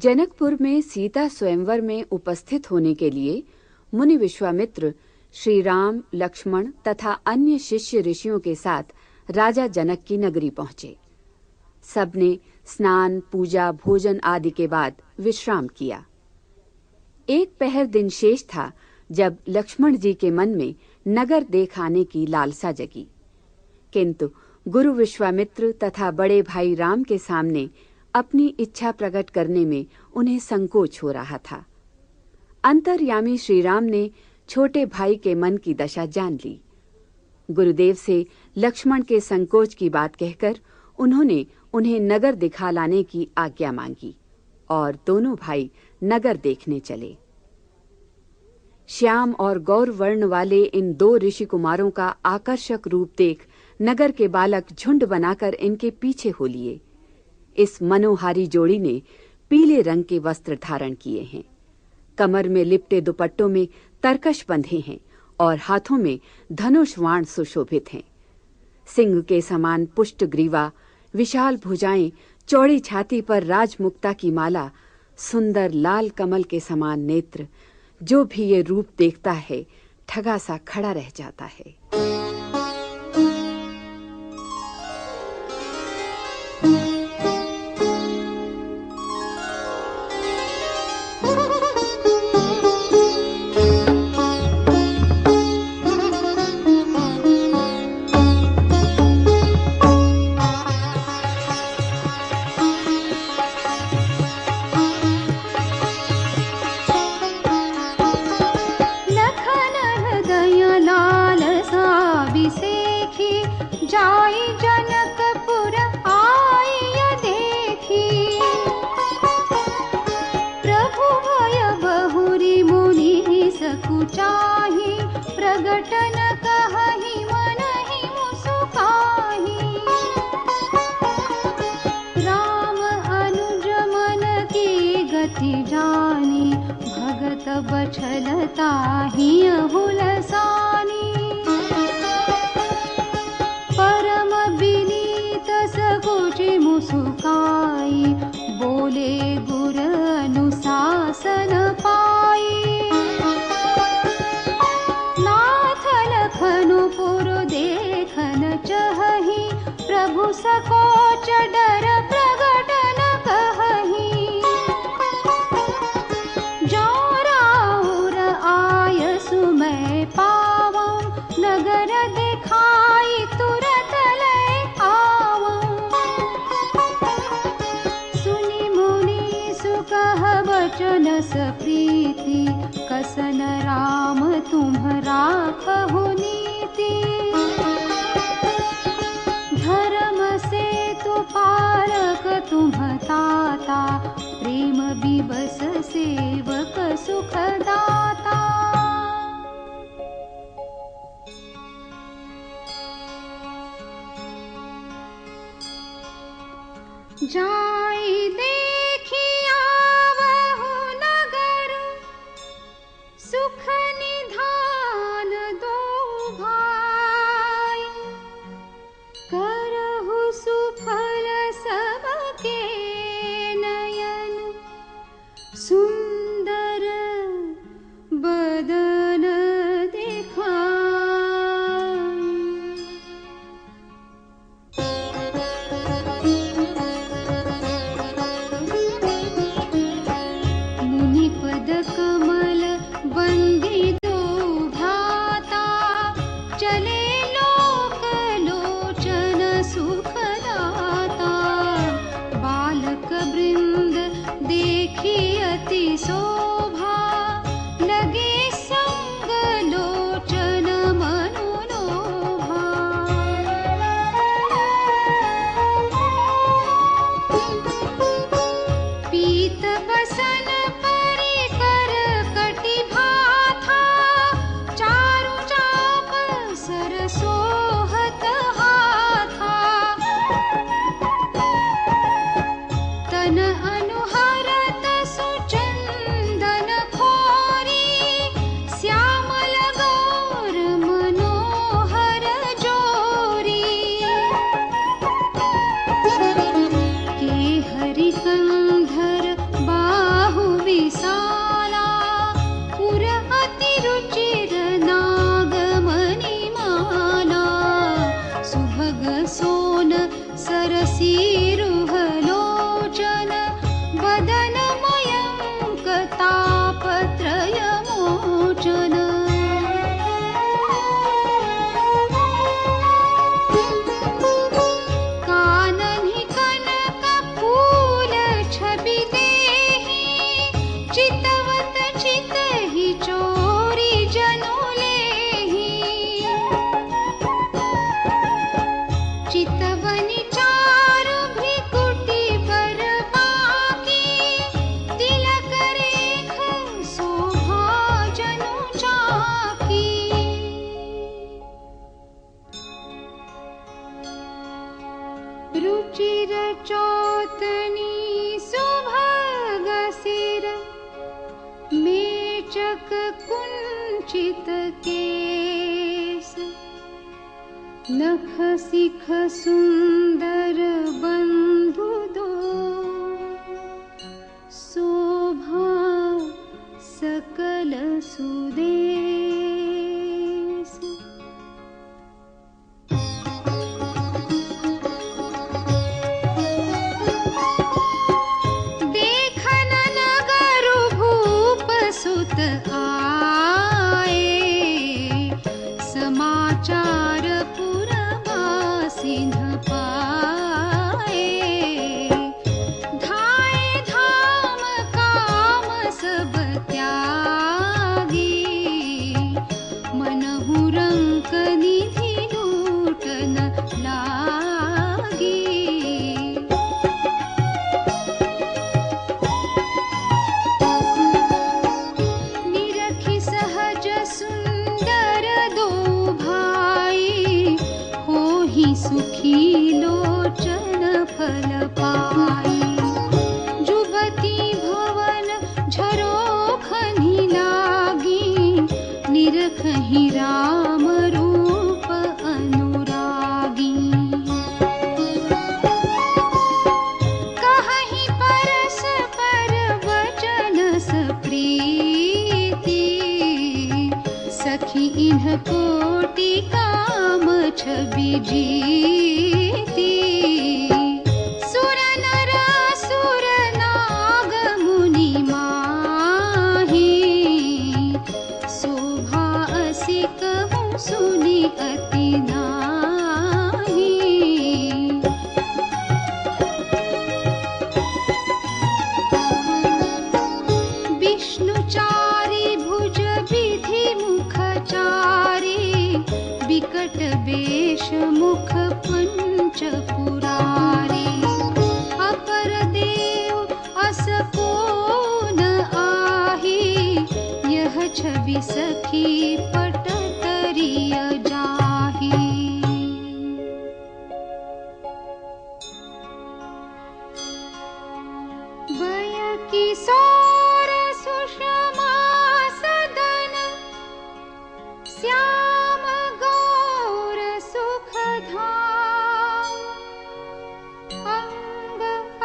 जनकपुर में सीता स्वयंवर में उपस्थित होने के लिए मुनि विश्वामित्र श्री राम, लक्ष्मण तथा अन्य शिष्य ऋषियों के साथ राजा जनक की नगरी पहुंचे। सबने स्नान, पूजा, भोजन आदि के बाद विश्राम किया। एक पहर दिन शेष था जब लक्ष्मण जी के मन में नगर देख आने की लालसा जगी, किंतु गुरु विश्वामित्र तथा बड़े भाई राम के सामने अपनी इच्छा प्रकट करने में उन्हें संकोच हो रहा था। अंतर्यामी श्री राम ने छोटे भाई के मन की दशा जान ली। गुरुदेव से लक्ष्मण के संकोच की बात कहकर उन्होंने उन्हें नगर दिखा लाने की आज्ञा मांगी और दोनों भाई नगर देखने चले। श्याम और गौर वर्ण वाले इन दो ऋषि कुमारों का आकर्षक रूप देख नगर के बालक झुंड बनाकर इनके पीछे हो लिए। इस मनोहारी जोड़ी ने पीले रंग के वस्त्र धारण किए हैं, कमर में लिपटे दुपट्टों में तरकश बंधे हैं और हाथों में धनुष बाण सुशोभित हैं। सिंह के समान पुष्ट ग्रीवा, विशाल भुजाएं, चौड़ी छाती पर राजमुक्ता की माला, सुंदर लाल कमल के समान नेत्र, जो भी ये रूप देखता है ठगा सा खड़ा रह जाता है। जाई जनकपुर आइय देखी, प्रभु भय बहुरी मुनि सकुचाही, प्रगट न कहहि मनहि मुसुकाही। राम अनुज मन की गति जानी, भगत बछल ताहि अहुलसानी। मुसुकाई बोले गुर अनुशासन पाई। नाथ लखनपुर देखन चहहि, प्रभु सकोच डर प्रगट न कहहि। जो राउर आय सुमय पावा, नगर दिखाई तुरत लय आवा। वचन सप्रीति, कसन राम तुम्हरा कहु नीति। धर्म से तु पालक तुम ताता, प्रेम विवश सेवक सुख दाता। जाई देखी आवहु नगर, सुख निधान दो भाई। करहु सुफल सबके नयन, सुंदर बदन दिखाई। शिरुहलोचन वदनमयङ्कतापत्रयमोचन काननि कनकफूल छवि देहि चितवत चितहि चोरी जनु लेहि चितवनि चारु भ्रिकुटी पर बाकी तिलक रेख शोभा जनु चाकी रुचिर चौतनी सुभग सिर मेचक कुंचित केस नख सिख सुंदर बंधु दो शोभा सकल सुदेश देखन नगर भूप सुत आए समाचार पुरवासिन पाए धाय धाम काम सब त्यागी मनहु रंक निधि लूटन लागी निरखि सहज सुंदर दो भाई होहि सुखी लोचन फल पाई जुबती भवन झरोखनि लागी निरखहि राम रूप अनुरागी कहहि परस्पर वचन प्रीति सखी इन्ह कोटि काम छवि जीती सुर नर असुर नाग मुनि माही शोभा असि कहूँ सुनि अति नाही विष्णुचारी भुज विधि मुखचारी विकट वेश मुख पंच पुरारी अपर देव अस को न आही यह छवि सखी पट तरिय जाही वय किशोर सुषमा सदन श्याम गौर सुखधाम अंग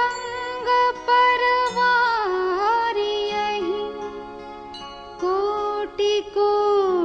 अंग परवारी यही कोटि कोटि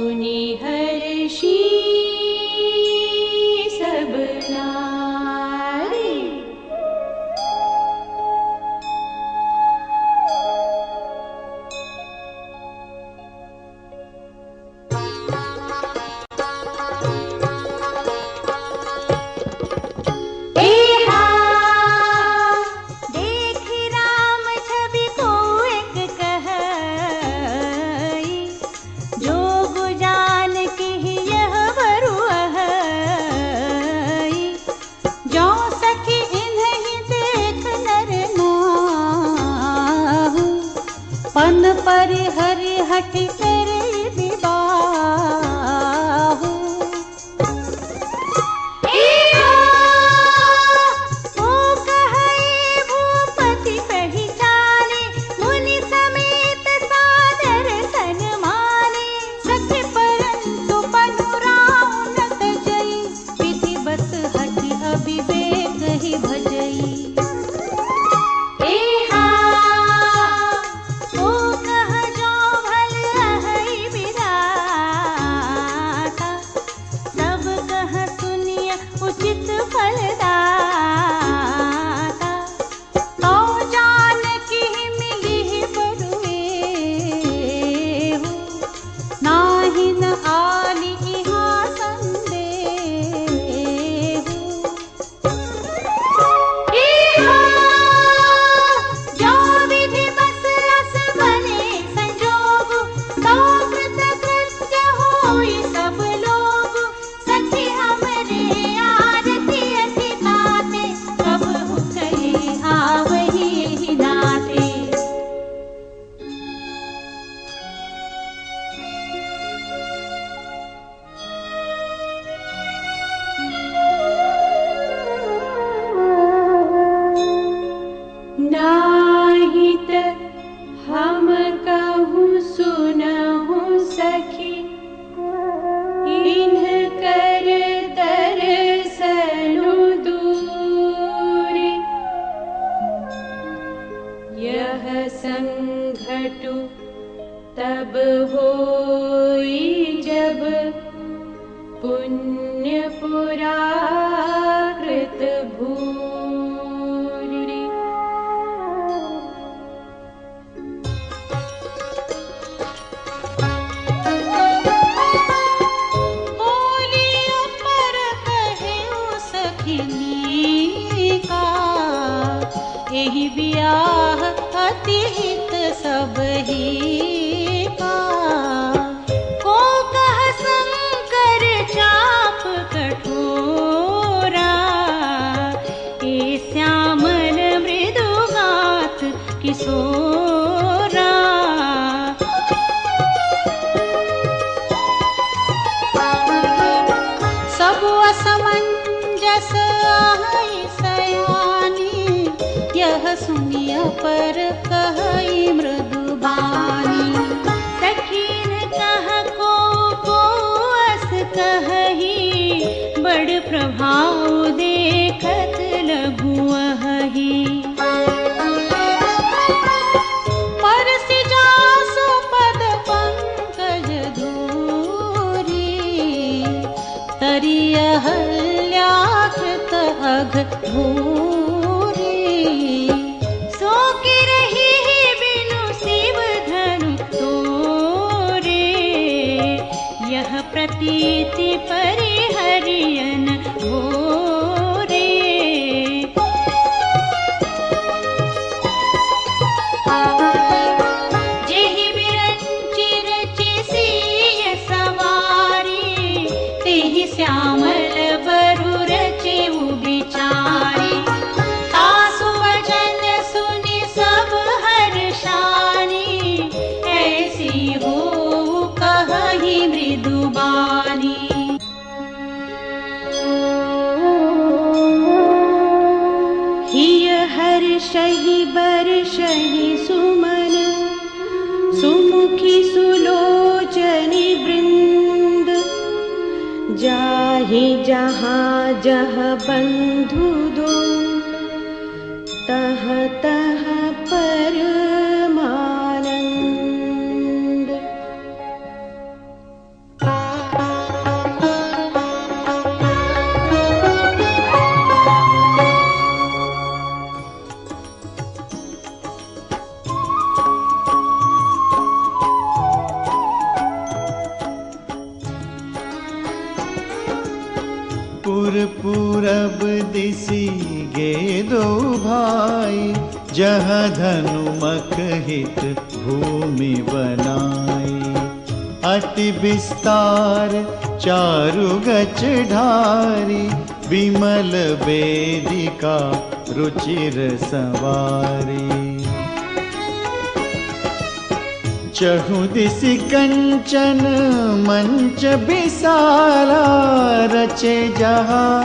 सुनि हर्षि सब नारी। पन पर हरि हठ करे विबाहु। ओ कहै भूपति पहचाने, मुनि समेत सादर सन्माने। सखी परंतु पनुराउ न तजई, विधि बस हठ अविवेक ही भजई। संघटु तब होई जब पुण्य पुराकृत भूरि। बोलियो पर कहेउ सखिनी का, एहि बियाह अति हित सबही का। को कह शंकर चाप कठोरा, ए श्यामल मृदुगात किशोरा। सब असमंजस आहै सयानी, यह सुनिय पर कहई मृदुबानी। सखीन कह को अस कहही, बड़ प्रभाव देखत लघु अहि। परसि जासु पद पंकज धूरी, तरि अहल्याकृत अघ भूरि। सो गिरहि बिनु शिव धनु तोरे, यह प्रतीति परिहरियन घोरे। जेहि बिरंचि रचि सिय सवारी, तेहि श्यामल बरु रचिउ बिचारी। तासु वचन सुनि सब हर्षानी, ऐसी हो कहहि मृदुबानी। हिय हर्षहि बर्षहि सुमन, सुमुखी सुलोचनि वृंद। जाहि जहाँ जह बंधु दो, तह तह परमानंद। पूरब दिसी गे दो भाई, जहाँ धनुमक हित भूमि बनाई। अति विस्तार चारु गच ढारी, विमल वेदिका रुचिर सवारी। चहु दिसि कंचन मंच बिसाला, रचे जहाँ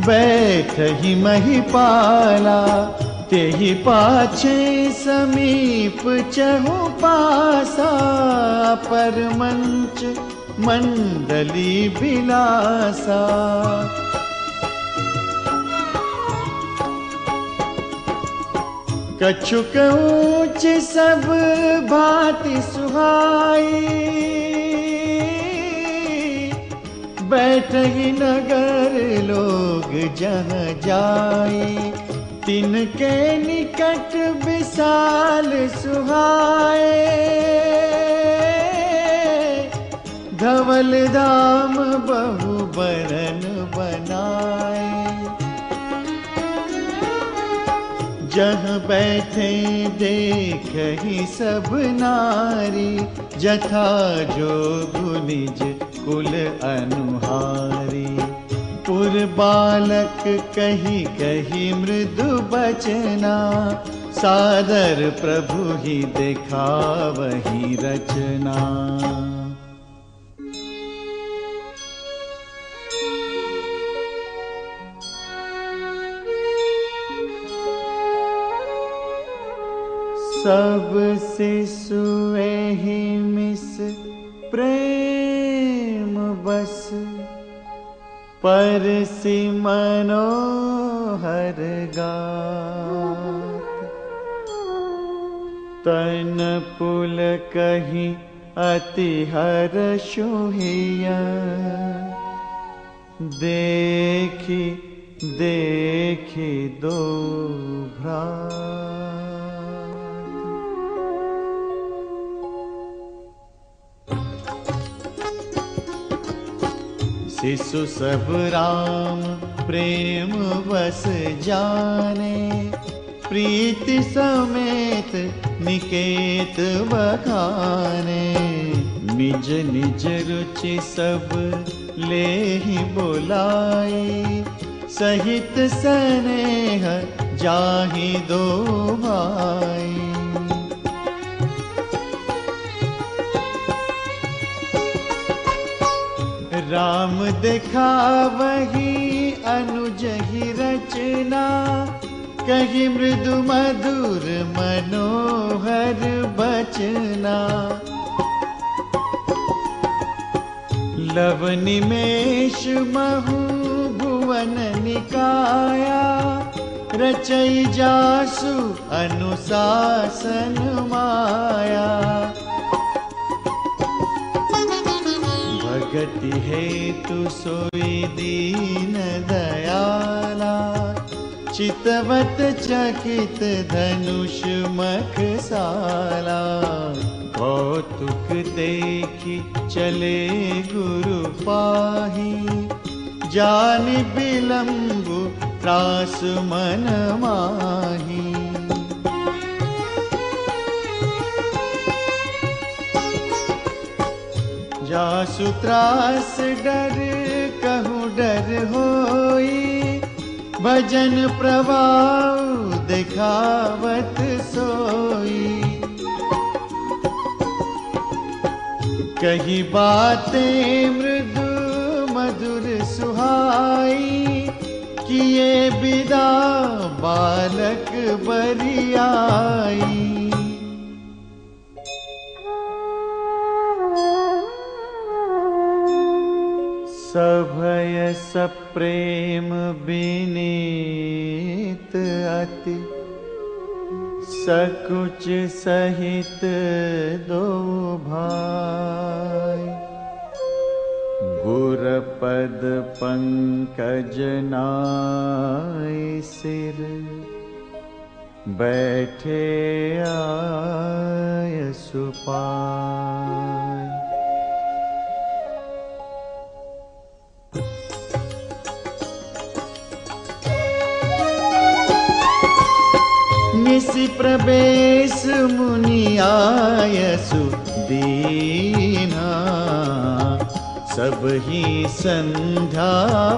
बैठहि महिपाला। तेहि पाछे समीप चहु पासा, पर मंच मंडली बिलासा। कछुक ऊंच सब भांति सुहाई, बैठहि नगर लोग जहाँ जाई। तिनके निकट विशाल सुहाए, धवल धाम बहु बरन बनाए। जहाँ बैठे देखहि सब नारी, जथा जोगु निज कुल अनुहारी। पुर बालक कही कही मृदु बचना, सादर प्रभु ही देखावहि रचना। सब शिशु एहि मिस प्रेम बस, परसि मनोहर गात। तन पुल कही अति हर्षु हिया, देखि देखि दो भ्रात। शिशु सब राम प्रेम बस जाने, प्रीति समेत निकेत बखाने। निज निज रुचि सब लेहि बोलाई, सहित स्नेह जाहि दो भाई। राम दिखावहि अनुज ही रचना, कही मृदु मधुर मनोहर बचना। लव निमेष महु भुवन निकाया, रचई जासु अनुशासन माया। भगति हेतु सोई दीन दयाला, चितवत चकित धनुष मखसाला। कौतुक देखि चले गुरु पाही, जानि बिलंबु त्रास मन माही। जासु त्रास डर कहूँ डर होई, भजन प्रभाव दिखावत सोई। कही बातें मृदु मधुर सुहाई, किए विदा बालक बरियाई। सभय सप्रेम विनीत अति, सकुच सहित दो भाई। गुर पद पंकज नाय सिर, बैठे आय सुपाय। निसि प्रवेश मुनि आयसु दीना, सब ही संध्या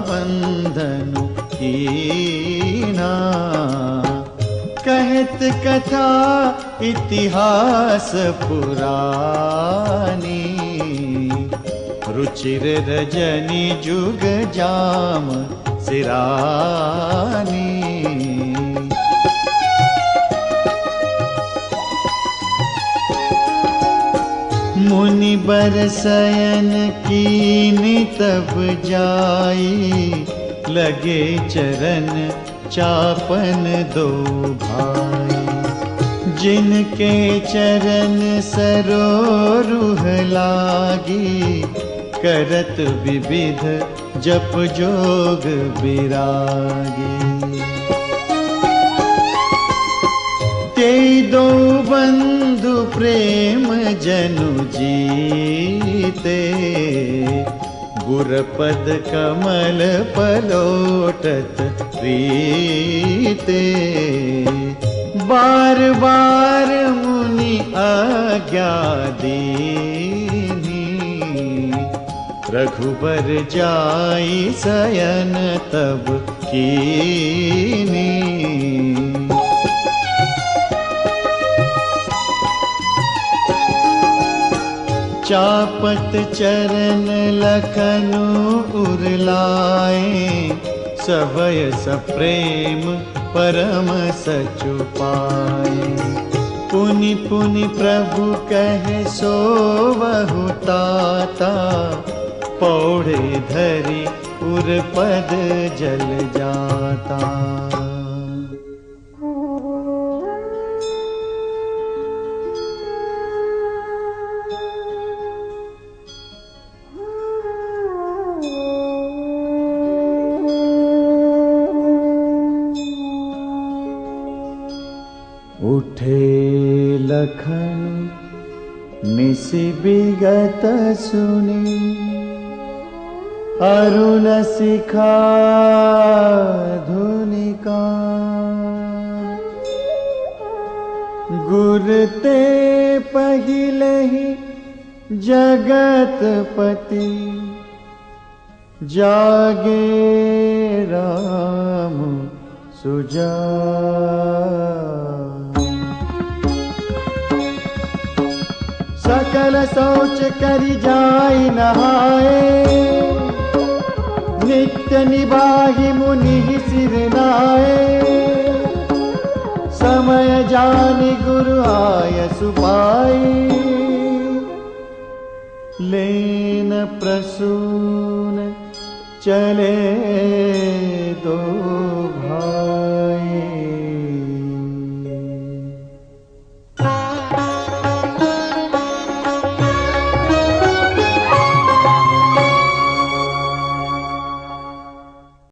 बंधनु कीना। कहत कथा इतिहास पुरानी, रुचिर रजनी जुग जाम सिरानी। मुनि बर शयन कीनि तब जाई, लगे चरण चापन दो भाई। जिनके चरण सरोरुह लागी, करत विविध जप जोग विरागी। ते दो बंधु प्रेम जनु जीते, गुरपद कमल पलोटत प्रीते। बार बार मुनि आज्ञा दीनी, रघुबर जाई शयन तब कीनी। चापत चरण लखनु उरलाए, सभय सप्रेम परम सचु पाए। पुनि पुनि प्रभु कहे सोवहु ताता, पौड़े धरि उरपद जल जाता। उठे लखन निसि विगत सुनी, अरुण शिखा धुनिका। गुर ते पहिले ही जगतपति, जागे राम सुजा। सकल सोच करि जाई नहाए, नित्य निबाहि मुनि सिर नाए। समय जानि गुरु आयसु पाई, लेन प्रसून चले दो भाई।